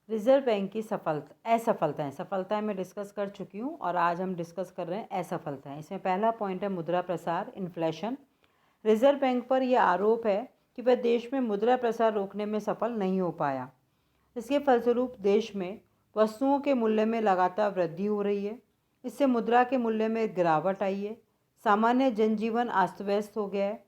Reserve bank की असफलताएं सफलताएं मैं डिस्कस कर चुकी हूँ और आज हम डिस्कस कर रहे हैं असफलताएं। इसमें पहला पॉइंट है मुद्रा प्रसार, इन्फ्लेशन। रिजर्व बैंक पर यह आरोप है कि वह देश में मुद्रा प्रसार रोकने में सफल नहीं हो पाया। इसके फलस्वरूप देश में वस्तुओं के मूल्य में लगातार वृद्धि हो रही है। इससे मुद्रा के मूल्य में गिरावट आई है। सामान्य जनजीवन अस्त व्यस्त हो गया है।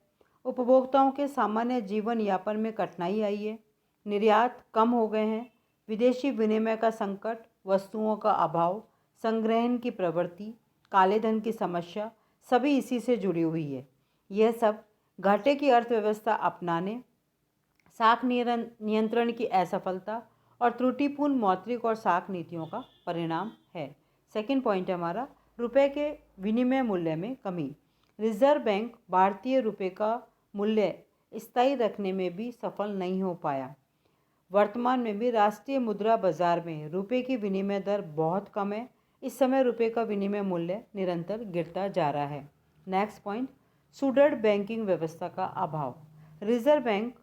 उपभोक्ताओं के सामान्य जीवन यापन में कठिनाई आई है। निर्यात कम हो गए हैं। विदेशी विनिमय का संकट, वस्तुओं का अभाव, संग्रहण की प्रवृत्ति, काले धन की समस्या सभी इसी से जुड़ी हुई है। यह सब घाटे की अर्थव्यवस्था अपनाने, साख नियंत्रण की असफलता और त्रुटिपूर्ण मौद्रिक और साख नीतियों का परिणाम है। सेकंड पॉइंट है हमारा रुपए के विनिमय मूल्य में कमी। रिजर्व बैंक भारतीय रुपए का मूल्य स्थायी रखने में भी सफल नहीं हो पाया। वर्तमान में भी राष्ट्रीय मुद्रा बाजार में रुपए की विनिमय दर बहुत कम है। इस समय रुपए का विनिमय मूल्य निरंतर गिरता जा रहा है। नेक्स्ट पॉइंट, सुदृढ़ बैंकिंग व्यवस्था का अभाव। रिजर्व बैंक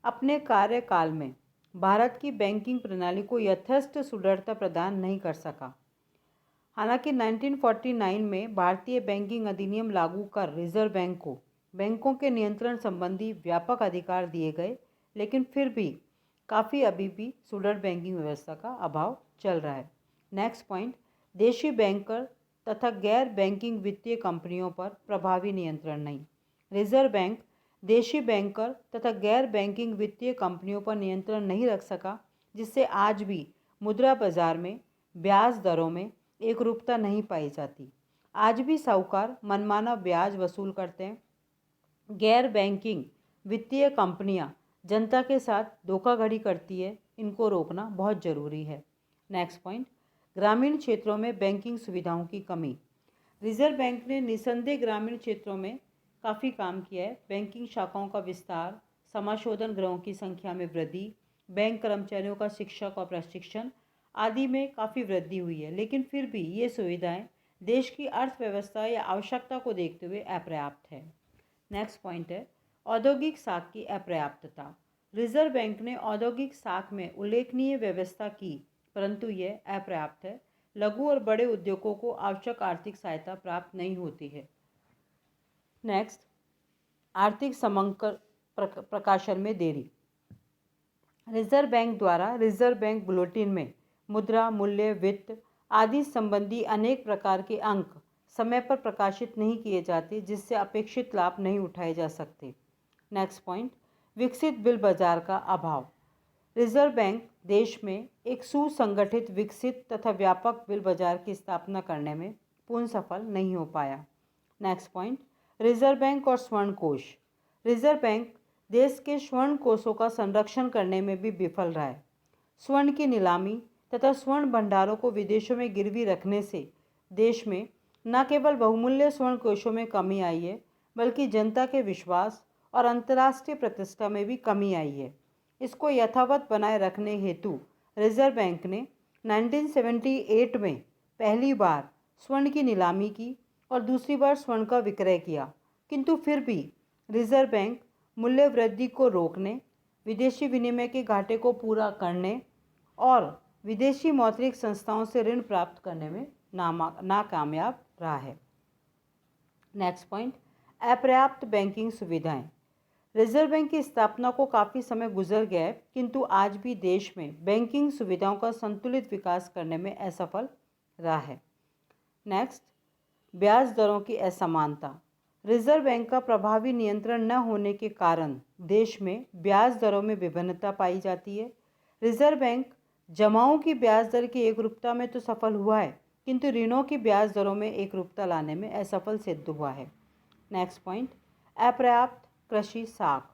अपने कार्यकाल में भारत की बैंकिंग प्रणाली को यथेष्ट सुदृढ़ता प्रदान नहीं कर सका। हालांकि 1949 में भारतीय बैंकिंग अधिनियम लागू कर रिजर्व बैंक को बैंकों के नियंत्रण संबंधी व्यापक अधिकार दिए गए, लेकिन फिर भी अभी भी सुदृढ़ बैंकिंग व्यवस्था का अभाव चल रहा है। नेक्स्ट पॉइंट, देशी बैंकर तथा गैर बैंकिंग वित्तीय कंपनियों पर प्रभावी नियंत्रण नहीं। रिजर्व बैंक देशी बैंकर तथा गैर बैंकिंग वित्तीय कंपनियों पर नियंत्रण नहीं रख सका, जिससे आज भी मुद्रा बाजार में ब्याज दरों में एकरूपता नहीं पाई जाती। आज भी साहूकार मनमाना ब्याज वसूल करते हैं। गैर बैंकिंग वित्तीय कंपनियां जनता के साथ धोखाधड़ी करती है। इनको रोकना बहुत ज़रूरी है। नेक्स्ट पॉइंट, ग्रामीण क्षेत्रों में बैंकिंग सुविधाओं की कमी। रिजर्व बैंक ने निसंदेह ग्रामीण क्षेत्रों में काफ़ी काम किया है। बैंकिंग शाखाओं का विस्तार, समाशोधन गृहों की संख्या में वृद्धि, बैंक कर्मचारियों का शिक्षक और प्रशिक्षण आदि में काफ़ी वृद्धि हुई है, लेकिन फिर भी ये सुविधाएं देश की अर्थव्यवस्था या आवश्यकता को देखते हुए अपर्याप्त है। नेक्स्ट पॉइंट है औद्योगिक साख की अपर्याप्तता। रिजर्व बैंक ने औद्योगिक साख में उल्लेखनीय व्यवस्था की, परंतु यह अपर्याप्त है। लघु और बड़े उद्योगों को आवश्यक आर्थिक सहायता प्राप्त नहीं होती है। नेक्स्ट, आर्थिक समंकर प्रकाशन में देरी। रिजर्व बैंक द्वारा रिजर्व बैंक बुलेटिन में मुद्रा, मूल्य, वित्त आदि संबंधी अनेक प्रकार के अंक समय पर प्रकाशित नहीं किए जाते, जिससे अपेक्षित लाभ नहीं उठाए जा सकते। नेक्स्ट पॉइंट, विकसित बिल बाजार का अभाव। रिजर्व बैंक देश में एक सुसंगठित, विकसित तथा व्यापक बिल बाजार की स्थापना करने में पूर्ण सफल नहीं हो पाया। नेक्स्ट पॉइंट, रिजर्व बैंक और स्वर्ण कोष। रिजर्व बैंक देश के स्वर्ण कोषों का संरक्षण करने में भी विफल रहा है। स्वर्ण की नीलामी तथा स्वर्ण भंडारों को विदेशों में गिरवी रखने से देश में न केवल बहुमूल्य स्वर्ण कोषों में कमी आई है, बल्कि जनता के विश्वास और अंतर्राष्ट्रीय प्रतिष्ठा में भी कमी आई है। इसको यथावत बनाए रखने हेतु रिजर्व बैंक ने 1978 में पहली बार स्वर्ण की नीलामी की और दूसरी बार स्वर्ण का विक्रय किया, किंतु फिर भी रिजर्व बैंक मूल्य वृद्धि को रोकने, विदेशी विनिमय के घाटे को पूरा करने और विदेशी मौद्रिक संस्थाओं से ऋण प्राप्त करने में नाकामयाब रहा है। नेक्स्ट पॉइंट, अपर्याप्त बैंकिंग सुविधाएं। रिजर्व बैंक की स्थापना को काफ़ी समय गुजर गया है, किंतु आज भी देश में बैंकिंग सुविधाओं का संतुलित विकास करने में असफल रहा है। नेक्स्ट, ब्याज दरों की असमानता। रिजर्व बैंक का प्रभावी नियंत्रण न होने के कारण देश में ब्याज दरों में विभिन्नता पाई जाती है। रिजर्व बैंक जमाओं की ब्याज दर की एकरूपता में तो सफल हुआ है, किंतु ऋणों की ब्याज दरों में एकरूपता लाने में असफल सिद्ध हुआ है। नेक्स्ट पॉइंट, अपर्याप्त कृषि साख।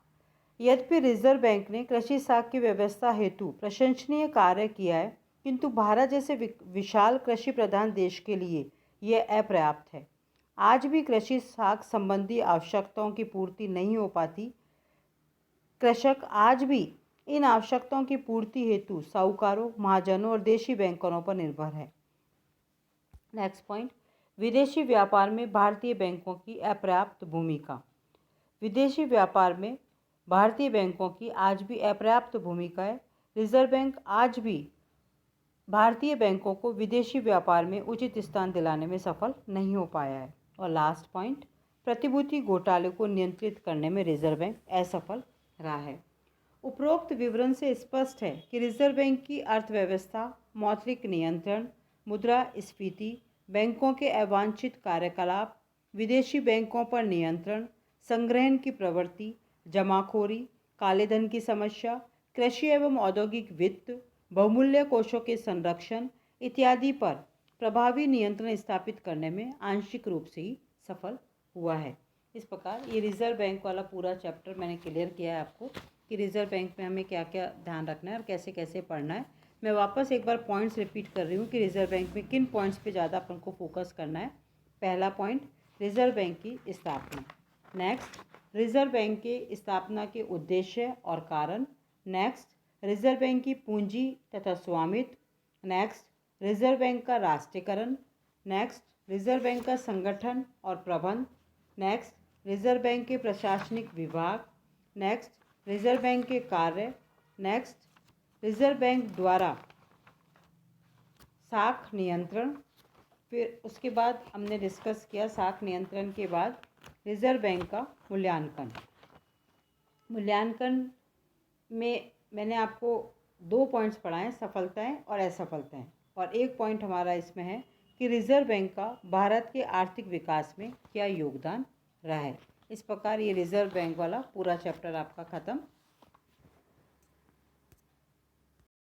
यद्यपि रिजर्व बैंक ने कृषि साख की व्यवस्था हेतु प्रशंसनीय कार्य किया है, किंतु भारत जैसे विशाल कृषि प्रधान देश के लिए यह अपर्याप्त है। आज भी कृषि साख संबंधी आवश्यकताओं की पूर्ति नहीं हो पाती। कृषक आज भी इन आवश्यकताओं की पूर्ति हेतु साहूकारों, महाजनों और देशी बैंकरों पर निर्भर है। नेक्स्ट पॉइंट, विदेशी व्यापार में भारतीय बैंकों की अपर्याप्त भूमिका। विदेशी व्यापार में भारतीय बैंकों की आज भी अपर्याप्त भूमिका है। रिजर्व बैंक आज भी भारतीय बैंकों को विदेशी व्यापार में उचित स्थान दिलाने में सफल नहीं हो पाया है। और लास्ट पॉइंट, प्रतिभूति घोटाले को नियंत्रित करने में रिजर्व बैंक असफल रहा है। उपरोक्त विवरण से स्पष्ट है कि रिजर्व बैंक की अर्थव्यवस्था, मौद्रिक नियंत्रण, मुद्रास्फीति, बैंकों के अवांछित कार्यकलाप, विदेशी बैंकों पर नियंत्रण, संग्रहण की प्रवृत्ति, जमाखोरी, काले धन की समस्या, कृषि एवं औद्योगिक वित्त, बहुमूल्य कोषों के संरक्षण इत्यादि पर प्रभावी नियंत्रण स्थापित करने में आंशिक रूप से ही सफल हुआ है। इस प्रकार ये रिजर्व बैंक वाला पूरा चैप्टर मैंने क्लियर किया है आपको कि रिजर्व बैंक में हमें क्या क्या ध्यान रखना है और कैसे कैसे पढ़ना है। मैं वापस एक बार पॉइंट्स रिपीट कर रही हूँ कि रिजर्व बैंक में किन पॉइंट्स पे ज़्यादा अपन को फोकस करना है। पहला पॉइंट, रिजर्व बैंक की स्थापना। नेक्स्ट, रिजर्व बैंक के स्थापना के उद्देश्य और कारण। नेक्स्ट, रिजर्व बैंक की पूंजी तथा स्वामित्व। नेक्स्ट, रिजर्व बैंक का राष्ट्रीयकरण। नेक्स्ट, रिजर्व बैंक का संगठन और प्रबंध। नेक्स्ट, रिजर्व बैंक के प्रशासनिक विभाग। नेक्स्ट, रिजर्व बैंक के कार्य। नेक्स्ट, रिजर्व बैंक द्वारा साख नियंत्रण। फिर उसके बाद हमने डिस्कस किया साख नियंत्रण के बाद रिजर्व बैंक का मूल्यांकन। मूल्यांकन में मैंने आपको 2 पॉइंट्स पढ़ाए, सफलताएं और असफलताएं, और एक पॉइंट हमारा इसमें है कि रिजर्व बैंक का भारत के आर्थिक विकास में क्या योगदान रहा है। इस प्रकार ये रिजर्व बैंक वाला पूरा चैप्टर आपका ख़त्म